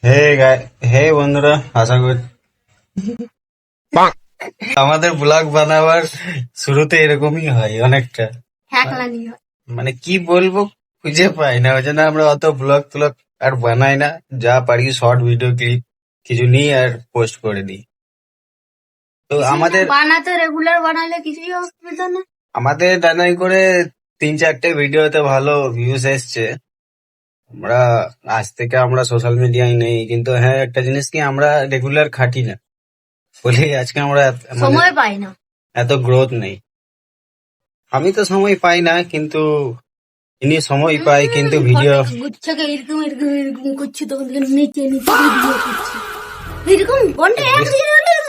হে হে বন্ধুরা, আশা করি আমাদের ব্লগ বানাবার শুরুতে এরকমই হয় অনেকটা। হ্যাকলানি হয়। মানে কি বলবো, খুঁজে পাই না, ওই জন্য আমরা অত ব্লগ ট্লগ আর বানাই না। যা পারি শর্ট ভিডিও ক্লিপ কিছু নিই আর পোস্ট করে দিই। তো আমাদের বানাতে রেগুলার বানালে কিছুই অসুবিধা নেই। আমাদের ডানাই করে 3-4টে ভিডিওতে ভালো ভিউজ এসছে। আমরা আজ থেকে আমরা সোশ্যাল মিডিয়ায় নেই, কিন্তু হ্যাঁ একটা জিনিস কি, আমরা রেগুলার খাটি না বলে আজকে আমরা সময় পাই না। এত গ্রোথ নেই। আমি তো সময় পাই না, কিন্তু ইনি সময় পাই, কিন্তু ভিডিও গুচ্ছকে এরকম এরকম এরকম করছে, তখন থেকে নিচে নিচে ভিডিও করছে এরকম ঘন্টা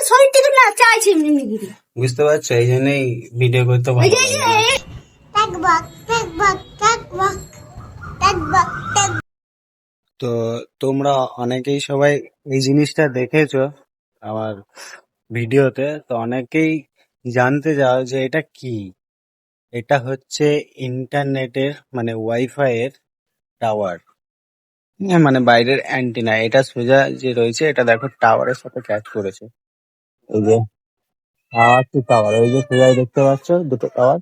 শরীর থেকে না চাইছে এমনি এমনি করে। বুঝতে পারছো, এই জন্যই ভিডিও করতে ভালো লাগে না। তো তোমরা অনেকেই সবাই এই জিনিসটা দেখেছো আমার ভিডিওতে, তো অনেকেই জানতে চাও যে এটা কি। এটা হচ্ছে ইন্টারনেটের মানে ওয়াইফাই এর টাওয়ার, মানে বাইরের অ্যান্টিনা। এটা সোজা যে রয়েছে, এটা দেখো টাওয়ারের সাথে ক্যাচ করেছে। এই যে টাওয়ার টু টাওয়ার, ওই যে সোজা দেখতে পাচ্ছ দুটো টাওয়ার,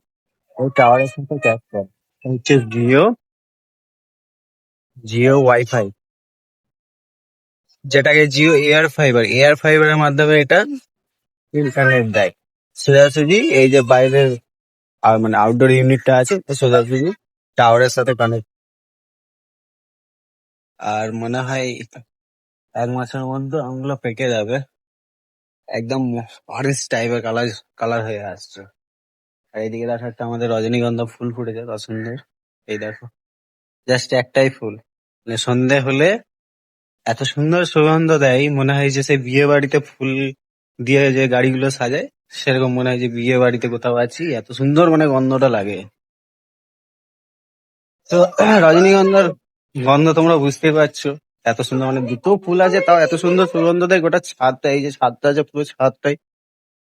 ওই টাওয়ারের সাথে ক্যাচ করে। এটা হচ্ছে জিও জিও ওয়াইফাই, যেটাকে জিও এয়ার ফাইবারের মাধ্যমে এটা ইন্টারনেট দেয় সোজাসুজি। এই যে বাইরের মানে আউটডোর ইউনিটটা আছে, তো সোজাসুজি টাওয়ারের সাথে কানেক্ট। আর মনে হয় 1 মাসের মধ্যে আমগুলো পেকে যাবে, একদম অরেঞ্জ টাইপের কালার কালার হয়ে আসছে। আর এইদিকে দেখো একটা আমাদের রজনীগন্ধা ফুল ফুটেছে, কত সুন্দর। এই দেখো, জাস্ট একটাই ফুল, মানে সন্ধে হলে এত সুন্দর সুগন্ধ দেয়, মনে হয় যে সেই বিয়ে বাড়িতে ফুল দিয়ে যে গাড়িগুলো সাজায়, সেরকম মনে হয় যে বিয়ে বাড়িতে কোথাও আছি, এত সুন্দর মানে গন্ধটা লাগে। তো রজনীগন্ধার গন্ধ তোমরা বুঝতে পারছো, এত সুন্দর, মানে দুটো ফুল আছে তাও এত সুন্দর সুগন্ধ দেয়, গোটা ছাদটা, এই যে ছাদটা আছে পুরো ছাদটাই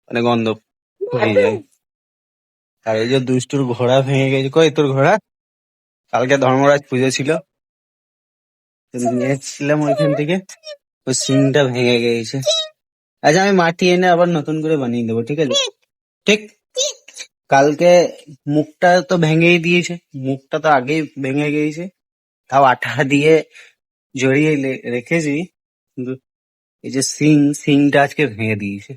মানে গন্ধ হয়ে যায়। আর এই যে দুষ্টুর ঘোড়া ভেঙে গেছে, কই তোর ঘোড়া? কালকে ধর্মরাজ পুজো ছিল, তো নিয়ে এসেছিলাম ওইখান থেকে, ওই সিংটা ভেঙে গেছে। আচ্ছা, আমি মাটি এনে আবার নতুন করে বানিয়ে দেবো, ঠিক আছে? ঠিক। কালকে মুখটা তো ভেঙেই দিয়েছে, মুখটা তো আগেই ভেঙে গিয়েছে, তাও আঠা দিয়ে জড়িয়ে রেখেছি, কিন্তু এই যে সিংটা আজকে ভেঙে দিয়েছে।